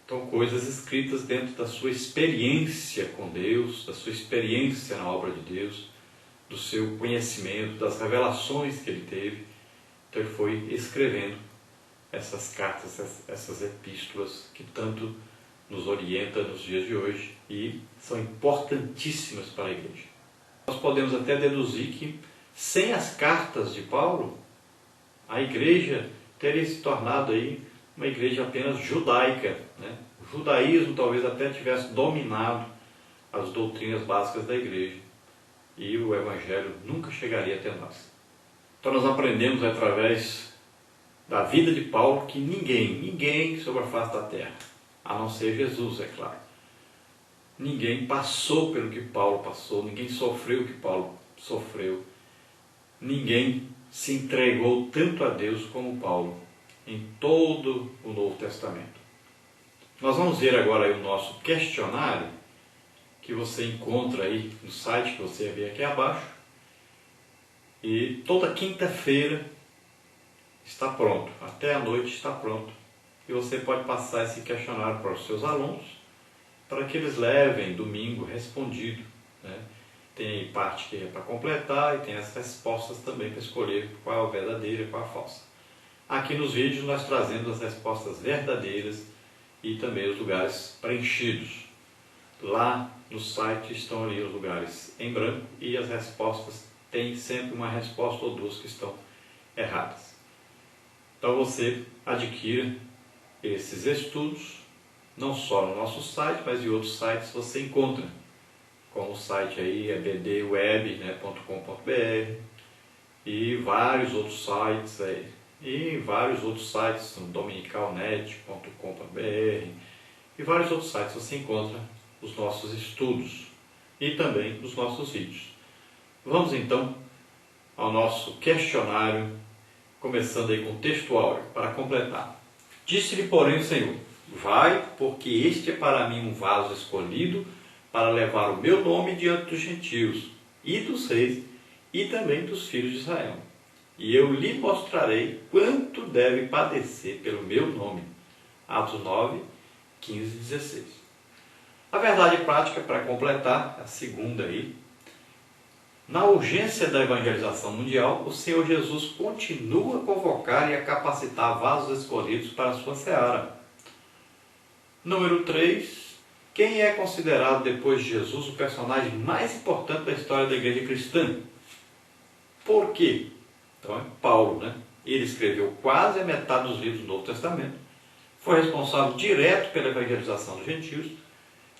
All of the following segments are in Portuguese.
Então, coisas escritas dentro da sua experiência com Deus, da sua experiência na obra de Deus, do seu conhecimento, das revelações que ele teve. Então, ele foi escrevendo essas cartas, essas epístolas que tanto nos orientam nos dias de hoje e são importantíssimas para a igreja. Nós podemos até deduzir que, sem as cartas de Paulo, a igreja teria se tornado aí uma igreja apenas judaica, né? O judaísmo talvez até tivesse dominado as doutrinas básicas da igreja e o evangelho nunca chegaria até nós. Então nós aprendemos através da vida de Paulo que ninguém sobre a face da terra, a não ser Jesus, é claro, ninguém passou pelo que Paulo passou, ninguém sofreu o que Paulo sofreu, ninguém se entregou tanto a Deus como Paulo em todo o Novo Testamento. Nós vamos ver agora aí o nosso questionário, que você encontra aí no site que você vê aqui abaixo. E toda quinta-feira está pronto, até a noite está pronto. E você pode passar esse questionário para os seus alunos, para que eles levem domingo respondido, né? Tem aí parte que é para completar e tem as respostas também para escolher qual é a verdadeira e qual é a falsa. Aqui nos vídeos nós trazemos as respostas verdadeiras e também os lugares preenchidos. Lá no site estão ali os lugares em branco e as respostas, tem sempre uma resposta ou duas que estão erradas. Então você adquira esses estudos, não só no nosso site, mas em outros sites você encontra, como o site aí ebdweb.com.br e vários outros sites aí. E vários outros sites, dominicalnet.com.br e vários outros sites você encontra os nossos estudos e também os nossos vídeos. Vamos então ao nosso questionário, começando aí com o texto áureo, para completar. Disse-lhe, porém, o Senhor: vai, porque este é para mim um vaso escolhido para levar o meu nome diante dos gentios e dos reis e também dos filhos de Israel. E eu lhe mostrarei quanto deve padecer pelo meu nome. Atos 9, 15 e 16. A verdade prática, para completar, a segunda aí. Na urgência da evangelização mundial, o Senhor Jesus continua a convocar e a capacitar vasos escolhidos para a sua seara. Número 3. Quem é considerado depois de Jesus o personagem mais importante da história da igreja cristã? Por quê? Então é Paulo, né? Ele escreveu quase a metade dos livros do Novo Testamento, foi responsável direto pela evangelização dos gentios.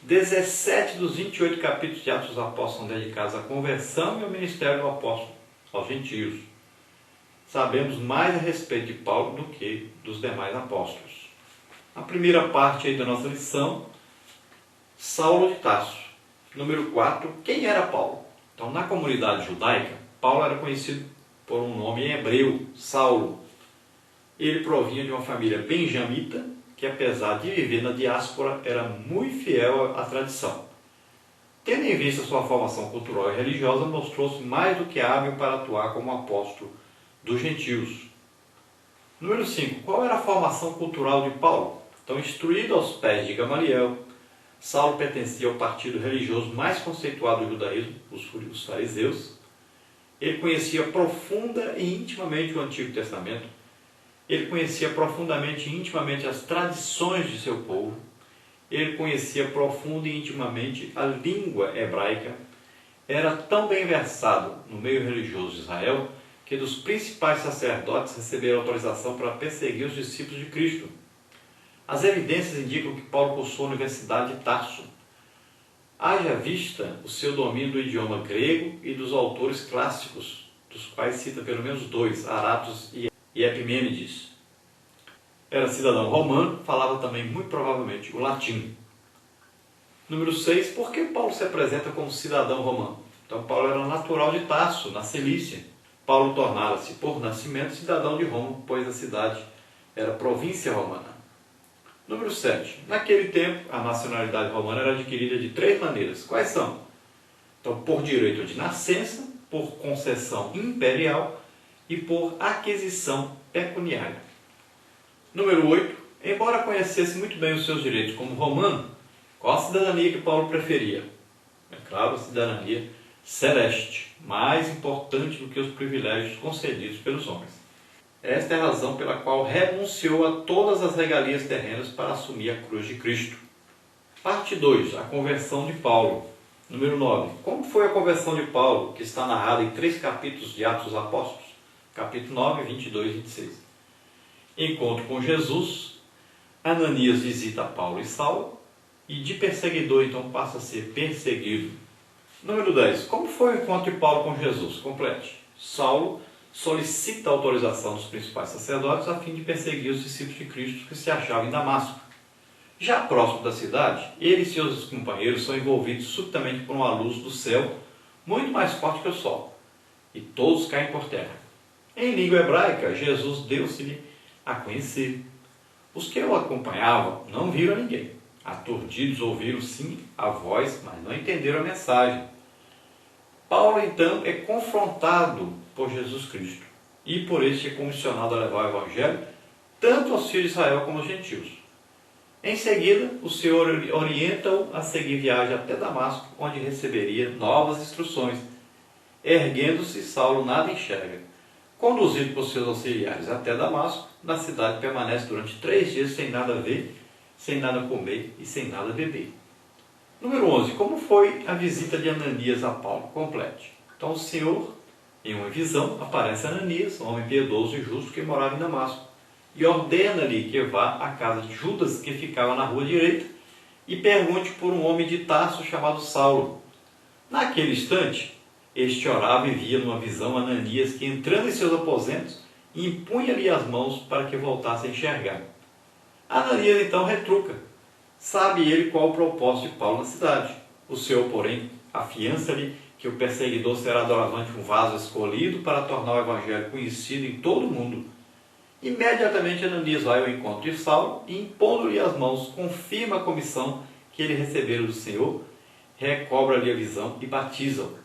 17 dos 28 capítulos de Atos dos Apóstolos são dedicados à conversão e ao ministério do apóstolo aos gentios. Sabemos mais a respeito de Paulo do que dos demais apóstolos. A primeira parte aí da nossa lição, Saulo de Tarso. Número 4, quem era Paulo? Então, na comunidade judaica, Paulo era conhecido por um nome em hebreu, Saulo. Ele provinha de uma família benjamita, que apesar de viver na diáspora, era muito fiel à tradição. Tendo em vista sua formação cultural e religiosa, mostrou-se mais do que hábil para atuar como apóstolo dos gentios. Número 5. Qual era a formação cultural de Paulo? Então, instruído aos pés de Gamaliel, Saulo pertencia ao partido religioso mais conceituado do judaísmo, os fariseus. Ele conhecia profunda e intimamente o Antigo Testamento. Ele conhecia profundamente e intimamente as tradições de seu povo. Ele conhecia profunda e intimamente a língua hebraica. Era tão bem versado no meio religioso de Israel que dos principais sacerdotes receberam autorização para perseguir os discípulos de Cristo. As evidências indicam que Paulo cursou a Universidade de Tarso. Haja vista o seu domínio do idioma grego e dos autores clássicos, dos quais cita pelo menos 2, Aratus e Epimênides. Era cidadão romano, falava também muito provavelmente o latim. Número 6, por que Paulo se apresenta como cidadão romano? Então, Paulo era natural de Tarso, na Cilícia. Paulo tornara-se, por nascimento, cidadão de Roma, pois a cidade era província romana. Número 7. Naquele tempo, a nacionalidade romana era adquirida de 3 maneiras. Quais são? Então, por direito de nascença, por concessão imperial e por aquisição pecuniária. Número 8. embora conhecesse muito bem os seus direitos como romano, qual a cidadania que Paulo preferia? É claro, a cidadania celeste, mais importante do que os privilégios concedidos pelos homens. Esta é a razão pela qual renunciou a todas as regalias terrenas para assumir a cruz de Cristo. Parte 2. A conversão de Paulo. Número 9. Como foi a conversão de Paulo, que está narrada em 3 capítulos de Atos dos Apóstolos? Capítulo 9, 22 e 26. Encontro com Jesus. Ananias visita Paulo e Saulo. E de perseguidor, então, passa a ser perseguido. Número 10. Como foi o encontro de Paulo com Jesus? Complete. Saulo solicita a autorização dos principais sacerdotes a fim de perseguir os discípulos de Cristo que se achavam em Damasco. Já próximo da cidade, ele e seus companheiros são envolvidos subitamente por uma luz do céu muito mais forte que o sol, e todos caem por terra. Em língua hebraica, Jesus deu-se-lhe a conhecer. Os que o acompanhavam não viram a ninguém. Aturdidos ouviram sim a voz, mas não entenderam a mensagem. Paulo então é confrontado por Jesus Cristo e por este é comissionado a levar o Evangelho tanto aos filhos de Israel como aos gentios. Em seguida, o Senhor orienta-o a seguir viagem até Damasco, onde receberia novas instruções. Erguendo-se, Saulo nada enxerga. Conduzido por seus auxiliares até Damasco, na cidade permanece durante 3 dias sem nada ver, sem nada comer e sem nada beber. Número 11. Como foi a visita de Ananias a Paulo? Complete. Então o Senhor, em uma visão, aparece a Ananias, um homem piedoso e justo que morava em Damasco, e ordena-lhe que vá à casa de Judas, que ficava na rua direita, e pergunte por um homem de Tarso chamado Saulo. Naquele instante, este orava e via numa visão Ananias que, entrando em seus aposentos, impunha-lhe as mãos para que voltasse a enxergar. Ananias então retruca. Sabe ele qual o propósito de Paulo na cidade. O Senhor, porém, afiança-lhe que o perseguidor será doravante um vaso escolhido para tornar o Evangelho conhecido em todo o mundo. Imediatamente Ananias vai ao encontro de Saulo e, impondo-lhe as mãos, confirma a comissão que ele recebera do Senhor, recobra-lhe a visão e batiza-o.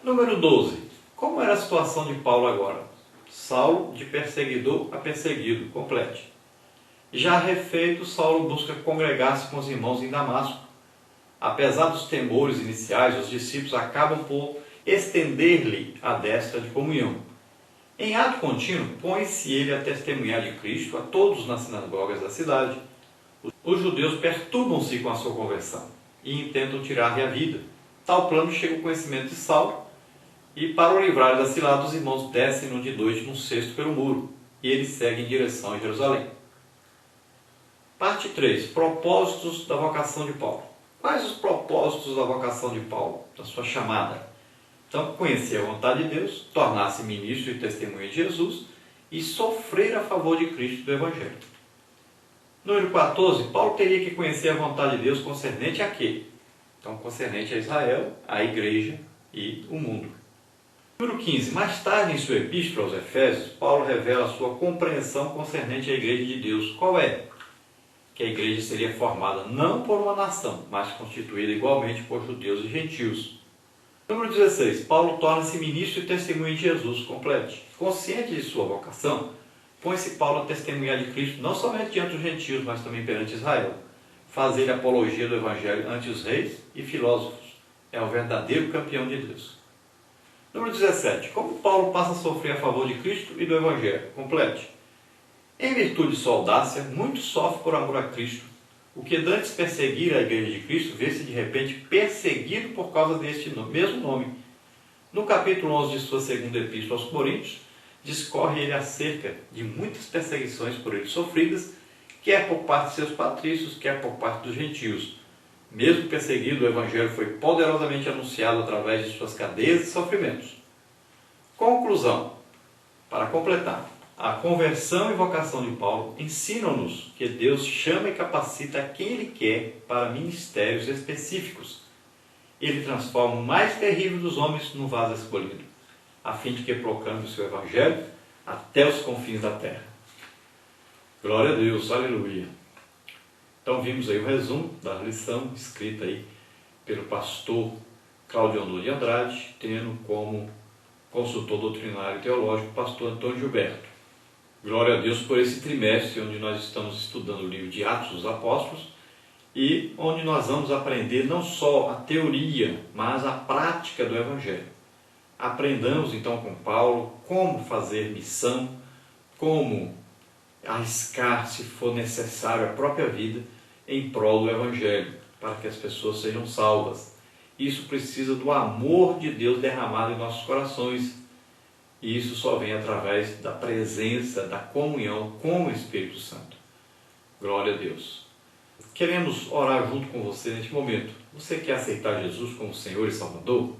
Número 12. Como era a situação de Paulo agora? Saulo de perseguidor a perseguido. Complete. Já refeito, Saulo busca congregar-se com os irmãos em Damasco. Apesar dos temores iniciais, os discípulos acabam por estender-lhe a destra de comunhão. Em ato contínuo, põe-se ele a testemunhar de Cristo a todos nas sinagogas da cidade. Os judeus perturbam-se com a sua conversão e intentam tirar-lhe a vida. Tal plano chega ao conhecimento de Saulo e, para o livrar da cilada, os irmãos descem-no de noite num cesto pelo muro e ele segue em direção a Jerusalém. Parte 3. Propósitos da vocação de Paulo. Quais os propósitos da vocação de Paulo, da sua chamada? Então, conhecer a vontade de Deus, tornar-se ministro e testemunha de Jesus e sofrer a favor de Cristo do Evangelho. Número 14. Paulo teria que conhecer a vontade de Deus concernente a quê? Então, concernente a Israel, a igreja e o mundo. Número 15. Mais tarde, em sua epístola aos Efésios, Paulo revela a sua compreensão concernente à igreja de Deus. Qual é? Que a igreja seria formada não por uma nação, mas constituída igualmente por judeus e gentios. Número 16. Paulo torna-se ministro e testemunha de Jesus. Complete. Consciente de sua vocação, põe-se Paulo a testemunhar de Cristo não somente diante dos gentios, mas também perante Israel. Fazer apologia do Evangelho ante os reis e filósofos. É o verdadeiro campeão de Deus. Número 17. Como Paulo passa a sofrer a favor de Cristo e do Evangelho? Complete. Em virtude de sua audácia, muito sofre por amor a Cristo. O que dantes perseguir a igreja de Cristo, vê-se de repente perseguido por causa deste mesmo nome. No capítulo 11 de sua segunda epístola aos Coríntios, discorre ele acerca de muitas perseguições por ele sofridas, quer por parte de seus patrícios, quer por parte dos gentios. Mesmo perseguido, o Evangelho foi poderosamente anunciado através de suas cadeias e sofrimentos. Conclusão. Para completar, a conversão e vocação de Paulo ensinam-nos que Deus chama e capacita a quem Ele quer para ministérios específicos. Ele transforma o mais terrível dos homens num vaso escolhido, a fim de que proclame o seu Evangelho até os confins da terra. Glória a Deus, aleluia. Então vimos aí o resumo da lição escrita aí pelo pastor Cláudio Honor de Andrade, tendo como consultor doutrinário e teológico o pastor Antônio Gilberto. Glória a Deus por esse trimestre onde nós estamos estudando o livro de Atos dos Apóstolos e onde nós vamos aprender não só a teoria, mas a prática do Evangelho. Aprendamos então com Paulo como fazer missão, como arriscar, se for necessário, a própria vida em prol do Evangelho, para que as pessoas sejam salvas. Isso precisa do amor de Deus derramado em nossos corações. E isso só vem através da presença, da comunhão com o Espírito Santo. Glória a Deus. Queremos orar junto com você neste momento. Você quer aceitar Jesus como Senhor e Salvador?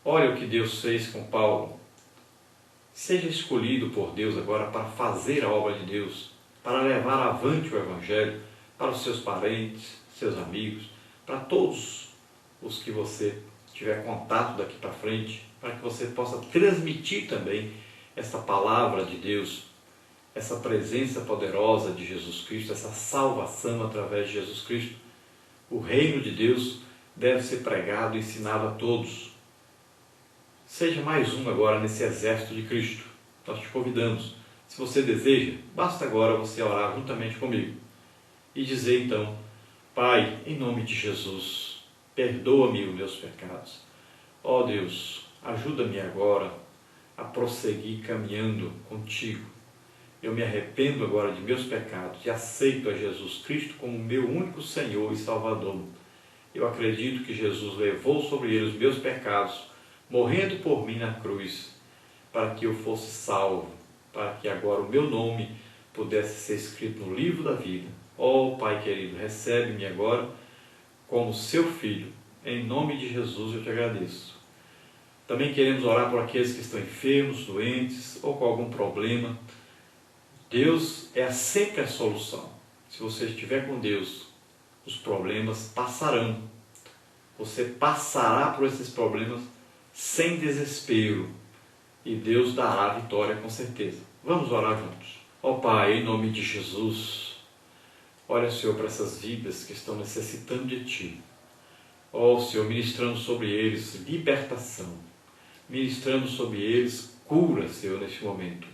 Olha o que Deus fez com Paulo. Seja escolhido por Deus agora para fazer a obra de Deus, para levar avante o Evangelho para os seus parentes, seus amigos, para todos os que você tiver contato daqui para frente, para que você possa transmitir também essa palavra de Deus, essa presença poderosa de Jesus Cristo, essa salvação através de Jesus Cristo. O reino de Deus deve ser pregado e ensinado a todos. Seja mais um agora nesse exército de Cristo. Nós te convidamos. Se você deseja, basta agora você orar juntamente comigo e dizer então: Pai, em nome de Jesus, perdoa-me os meus pecados. Ó Deus, ajuda-me agora a prosseguir caminhando contigo. Eu me arrependo agora de meus pecados e aceito a Jesus Cristo como meu único Senhor e Salvador. Eu acredito que Jesus levou sobre ele os meus pecados, morrendo por mim na cruz, para que eu fosse salvo, para que agora o meu nome pudesse ser escrito no livro da vida. Ó Pai querido, recebe-me agora como seu filho. Em nome de Jesus eu te agradeço. Também queremos orar por aqueles que estão enfermos, doentes ou com algum problema. Deus é sempre a solução. Se você estiver com Deus, os problemas passarão. Você passará por esses problemas sem desespero e Deus dará a vitória com certeza. Vamos orar juntos. Ó Pai, em nome de Jesus, olha, Senhor, para essas vidas que estão necessitando de Ti. Ó Senhor, ministrando sobre eles libertação, ministrando sobre eles cura, Senhor, neste momento.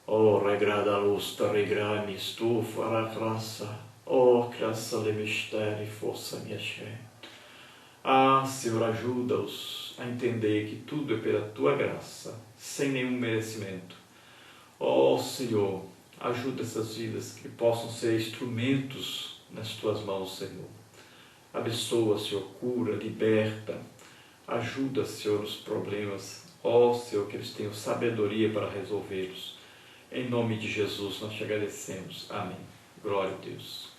Ó, regrada lusta, regrami, estufa, raça, ó, graça de mistério e força minha fé. Ah, Senhor, ajuda-os a entender que tudo é pela Tua graça, sem nenhum merecimento. Ó, Senhor, ajuda essas vidas que possam ser instrumentos nas Tuas mãos, Senhor. Abençoa, Senhor, cura, liberta. Ajuda, Senhor, nos problemas. Ó, Senhor, que eles tenham sabedoria para resolvê-los. Em nome de Jesus nós te agradecemos. Amém. Glória a Deus.